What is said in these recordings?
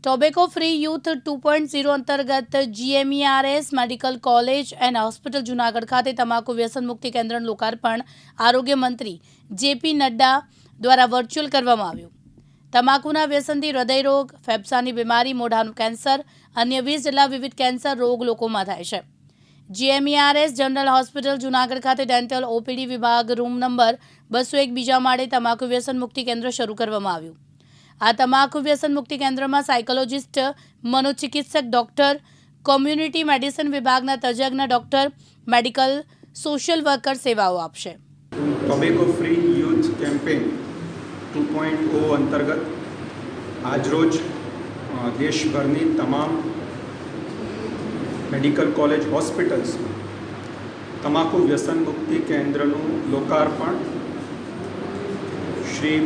Tobacco free youth 2.0 અંતર્ગત GMERS medical college and hospital Junagadh ખાતે તમાકુ વ્યસન મુક્તિ કેન્દ્રનું લોકાર્પણ આરોગ્ય મંત્રી JP નડ્ડા દ્વારા વર્ચ્યુઅલ કરવામાં આવ્યું. તમાકુના વ્યસનથી હૃદયરોગ, ફેફસાની બીમારી, મોઢાનું કેન્સર, અન્ય 20 જેટલા વિવિધ કેન્સર રોગ લોકોમાં થાય છે. GMERS જનરલ હોસ્પિટલ જૂનાગઢ ખાતે ડેન્ટલ OPD વિભાગ રૂમ નંબર 201 બીજા માળે તમાકુ વ્યસન મુક્તિ કેન્દ્ર શરૂ કરવામાં આવ્યું. આ તમાકુ વ્યસન મુક્તિ કેન્દ્રમાં સાયકોલોજિસ્ટ, મનોચિકિત્સક ડોક્ટર, કોમ્યુનિટી મેડિસિન વિભાગના તજજ્ઞ ડોક્ટર, મેડિકલ સોશિયલ વર્કર સેવાઓ આપશે. ટોબેકો ફ્રી યુથ કેમ્પેન 2.0 અંતર્ગત આજરોજ દેશભરની તમામ મેડિકલ કોલેજ હોસ્પિટલ્સમાં તમાકુ વ્યસન મુક્તિ કેન્દ્રનું લોકાર્પણ શ્રી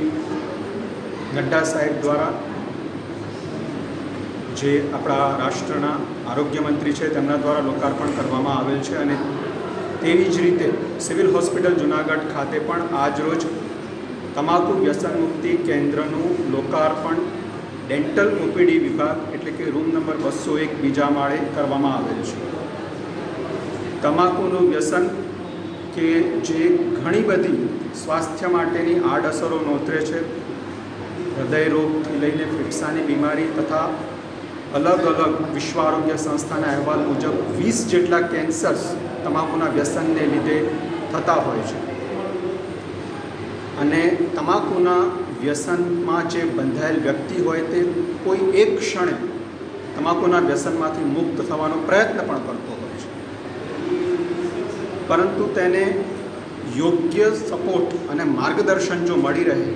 નડ્ડા સાહેબ દ્વારા, જે આપણા રાષ્ટ્રના આરોગ્ય મંત્રી છે, તેમના દ્વારા લોકાર્પણ કરવામાં આવેલ છે. અને તેવી જ રીતે સિવિલ હોસ્પિટલ જૂનાગઢ ખાતે પણ આજરોજ તમાકુ વ્યસન મુક્તિ કેન્દ્રનું લોકાર્પણ ડેન્ટલ OPD વિભાગ એટલે કે રૂમ નંબર 201 બીજા માળે કરવામાં આવેલ છે. તમાકુનું વ્યસન કે જે ઘણી બધી સ્વાસ્થ્ય માટેની આડઅસરો નોતરે છે, હૃદય રોગથી લઈને ફેફસાની બીમારી તથા અલગ અલગ વિશ્વ આરોગ્ય સંસ્થાના અહેવાલ મુજબ 20 જેટલા કેન્સર્સ તમાકુના વ્યસનને લીધે થતા હોય છે. અને તમાકુના વ્યસનમાં જે બંધાયેલ વ્યક્તિ હોય તે કોઈ એક ક્ષણે તમાકુના વ્યસનમાંથી મુક્ત થવાનો પ્રયત્ન પણ કરતો હોય છે, પરંતુ તેને યોગ્ય સપોર્ટ અને માર્ગદર્શન જો મળી રહે,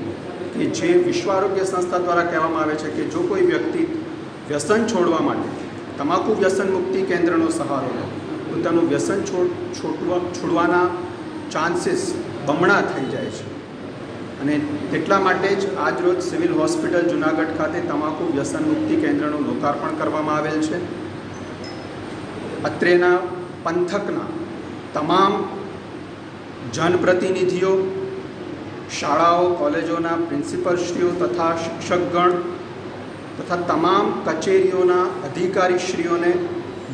કે જે વિશ્વ આરોગ્ય સંસ્થા દ્વારા કહેવામાં આવે છે કે જો કોઈ વ્યક્તિ વ્યસન છોડવા માટે તમાકુ વ્યસન મુક્તિ કેન્દ્રનો સહારો લે તો તેનું વ્યસન છોડવાના ચાન્સીસ બમણા થઈ જાય છે. અને એટલા માટે જ આજરોજ સિવિલ હોસ્પિટલ જૂનાગઢ ખાતે તમાકુ વ્યસન મુક્તિ કેન્દ્રનું લોકાર્પણ કરવામાં આવેલ છે. અત્રેના પંથકના તમામ જનપ્રતિનિધિઓ, શાળાઓ, કોલેજોના પ્રિન્સિપલશ્રીઓ તથા શિક્ષકગણ તથા તમામ કચેરીઓના અધિકારીશ્રીઓને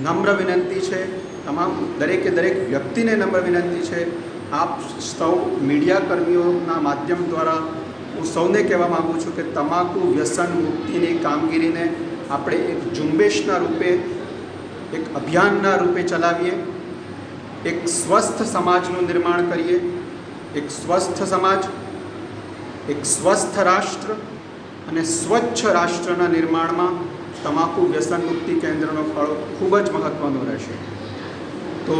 નમ્ર વિનંતી છે, તમામ દરેકે દરેક વ્યક્તિને નમ્ર વિનંતી છે. આપ સૌ મીડિયા કર્મીઓના માધ્યમ દ્વારા હું સૌને કહેવા માગું છું કે તમાકુ વ્યસન મુક્તિની કામગીરીને આપણે એક ઝુંબેશના રૂપે, એક અભિયાનના રૂપે ચલાવીએ, એક સ્વસ્થ સમાજનું નિર્માણ કરીએ. એક સ્વસ્થ સમાજ, એક સ્વસ્થ રાષ્ટ્ર અને સ્વચ્છ રાષ્ટ્રના નિર્માણમાં તમાકુ વ્યસન મુક્તિ કેન્દ્રનો ફાળો ખૂબ જ મહત્ત્વનો રહેશે. તો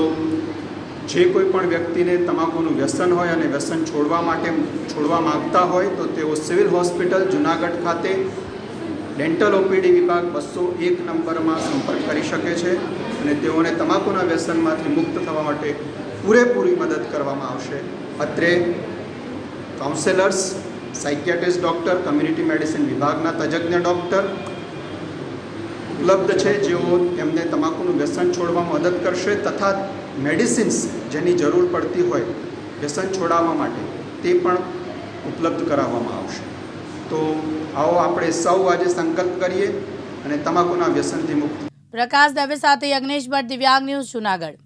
જે કોઈ પણ વ્યક્તિને તમાકુનું વ્યસન હોય અને વ્યસન છોડવા માગતા હોય તો તેઓ સિવિલ હોસ્પિટલ જૂનાગઢ ખાતે ડેન્ટલ OPD વિભાગ 201 નંબરમાં સંપર્ક કરી શકે છે અને તેઓને તમાકુના વ્યસનમાંથી મુક્ત થવા માટે પૂરેપૂરી મદદ કરવામાં આવશે. અત્રે કાઉન્સેલર્સ, સાયકિયાટ્રિસ્ટ ડૉક્ટર, કમ્યુનિટી મેડિસિન વિભાગના તજજ્ઞ ડૉક્ટર ઉપલબ્ધ છે, જેઓ એમને તમાકુનું વ્યસન છોડવામાં મદદ કરશે તથા મેડિસિન્સ જેની જરૂર પડતી હોય વ્યસન છોડાવવા માટે તે પણ ઉપલબ્ધ કરાવવામાં આવશે. તો આવો આપણે સૌ આજે સંકલ્પ કરીએ અને તમાકુના વ્યસનથી મુક્ત. પ્રકાશ દવે સાથે યજ્ઞેશ ભટ્ટ, દિવ્યાંગ ન્યૂઝ, જૂનાગઢ.